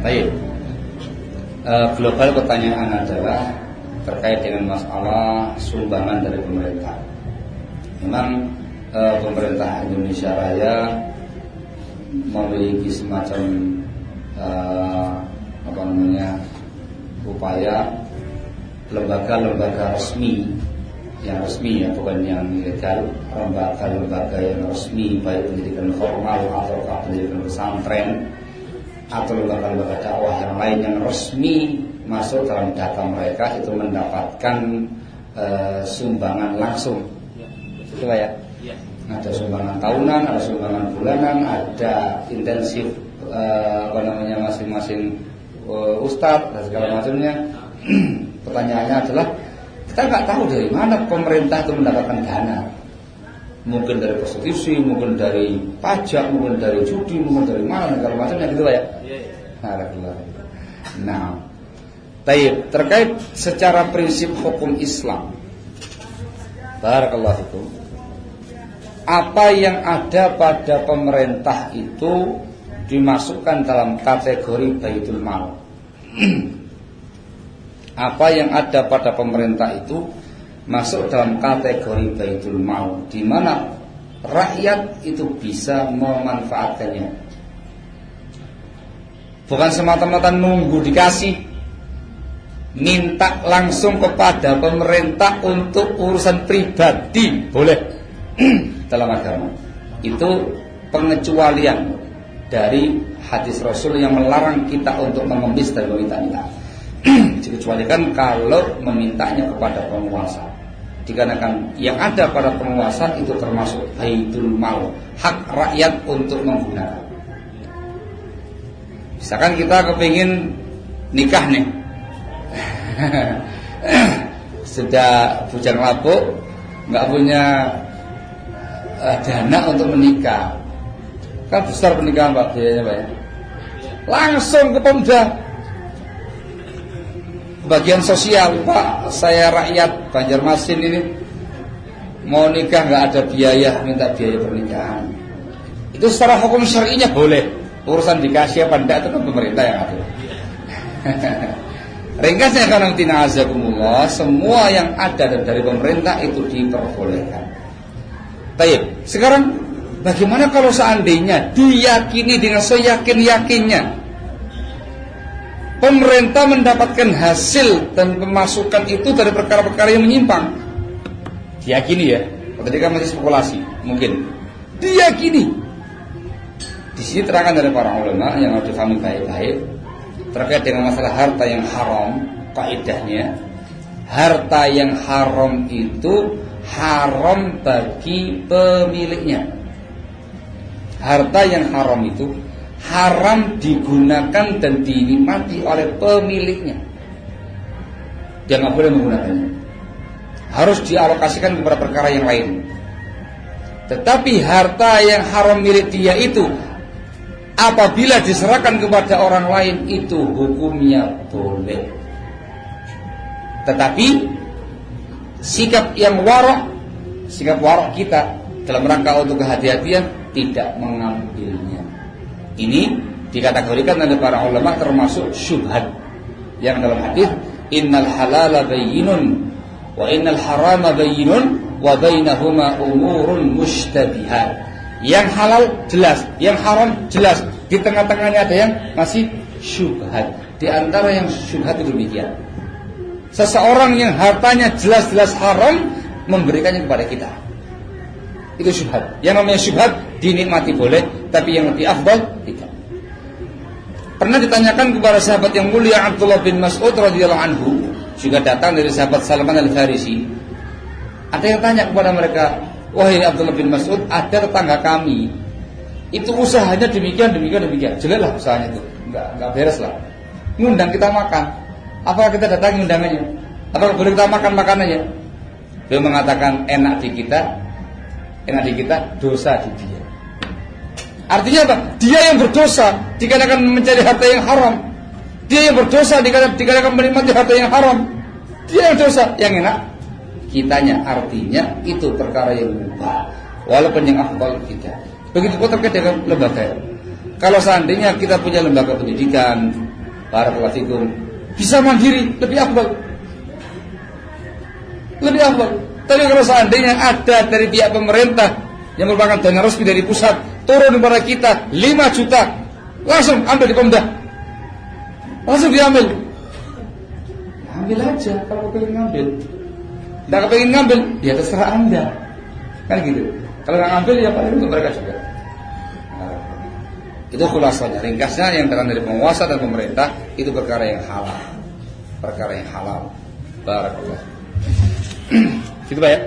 Baik. Global pertanyaan adalah terkait dengan masalah sumbangan dari pemerintah. Memang pemerintah Indonesia Raya memiliki semacam upaya lembaga-lembaga resmi, yang resmi ya, bukan yang ilegal, lembaga-lembaga yang resmi, baik pendidikan formal atau pendidikan pesantren atau lembaga-lembaga dakwah yang lain yang resmi masuk dalam data mereka itu mendapatkan sumbangan langsung. Itu ya. Ada sumbangan tahunan, ada sumbangan bulanan, ada intensif masing-masing ustadz dan segala macamnya. Pertanyaannya adalah kita nggak tahu dari mana pemerintah itu mendapatkan dana. Mungkin dari prostitusi, mungkin dari pajak, mungkin dari judi, mungkin dari mana segala macamnya gitu ya. Nah, terkait secara prinsip hukum Islam, barakallahu fikum, apa yang ada pada pemerintah itu dimasukkan dalam kategori baitul mal. Apa yang ada pada pemerintah itu masuk dalam kategori baitul mal, di mana rakyat itu bisa memanfaatkannya. Bukan semata-mata nunggu dikasih, minta langsung kepada pemerintah untuk urusan pribadi boleh. Dalam agama itu pengecualian dari hadis Rasul yang melarang kita untuk mengemis dan meminta-minta. Dikecualikan kalau memintanya kepada penguasa, dikarenakan yang ada pada penguasa itu termasuk baitul mal, hak rakyat untuk menggunakan. Misalkan kita kepingin nikah nih, sudah bujang lapuk, nggak punya dana untuk menikah, kan besar pernikahan Pak, biayanya Pak ya. Langsung ke Pemda, bagian sosial, Pak, saya rakyat Banjarmasin ini mau nikah nggak ada biaya, minta biaya pernikahan. Itu secara hukum syar'inya boleh. Urusan dikasih apa enggak itu kan pemerintah yang atur. Ringkasnya karena tina'azakumullah, semua yang ada dari pemerintah itu diperbolehkan. Baik, sekarang bagaimana kalau seandainya diyakini dengan seyakin-yakinnya pemerintah mendapatkan hasil dan pemasukan itu dari perkara-perkara yang menyimpang? Diyakini ya, tadi kan masih spekulasi, mungkin diyakini. Di sini terangkan dari para ulama yang harus difahami baik-baik terkait dengan masalah harta yang haram. Kaidahnya, harta yang haram itu haram bagi pemiliknya. Harta yang haram itu haram digunakan dan dinikmati oleh pemiliknya. Dia nggak boleh menggunakannya, harus dialokasikan kepada perkara yang lain. Tetapi harta yang haram milik dia itu apabila diserahkan kepada orang lain itu hukumnya boleh. Tetapi sikap warok kita dalam rangka untuk kehati-hatian tidak mengambilnya. Ini dikategorikan oleh para ulama termasuk syubhat yang dalam hadis innal halala bayyinun wa innal harama bayyinun wa bainahuma umurun mushtabihat. Yang halal jelas, yang haram jelas, di tengah-tengahnya ada yang masih syubhat. Di antara yang syubhat itu demikian, seseorang yang hartanya jelas-jelas haram memberikannya kepada kita, itu syubhat. Yang namanya syubhat dinikmati boleh, tapi yang lebih afdal tidak. Pernah ditanyakan kepada sahabat yang mulia Abdullah bin Mas'ud radhiyallahu anhu, juga datang dari sahabat Salman al-Farisi. Ada yang tanya kepada mereka, wahai Abdullah bin Mas'ud, ada tetangga kami itu usahanya demikian, jelek lah usahanya itu, enggak beres lah. Ngundang kita makan, apakah kita datangi undangannya? Apakah boleh kita makan makanannya? Beliau mengatakan enak di kita, dosa di dia. Artinya apa? Dia yang berdosa dikarenakan mencari harta yang haram. Dia yang berdosa dikarenakan menikmati harta yang haram. Dia yang dosa, yang enak kitanya. Artinya itu perkara yang mubah, walaupun yang afdal tidak. Begitu pun terkait dengan lembaga. Kalau seandainya kita punya lembaga pendidikan, Barakallahu fikum. Bisa mandiri lebih afdal. Lebih afdal. Tapi kalau seandainya ada dari pihak pemerintah yang merupakan dana resmi dari pusat turun kepada kita 5 juta, langsung ambil di Pemda, langsung diambil. Ambil aja kalau pengen ngambil. Tidak pengen ngambil, ya terserah Anda. Kan gitu. Kalau nggak ngambil ya paling untuk mereka juga. Nah, itu khulasanya, ringkasnya yang datang dari penguasa dan pemerintah itu perkara yang halal. Perkara yang halal. Barakallah. Gitu Pak ya.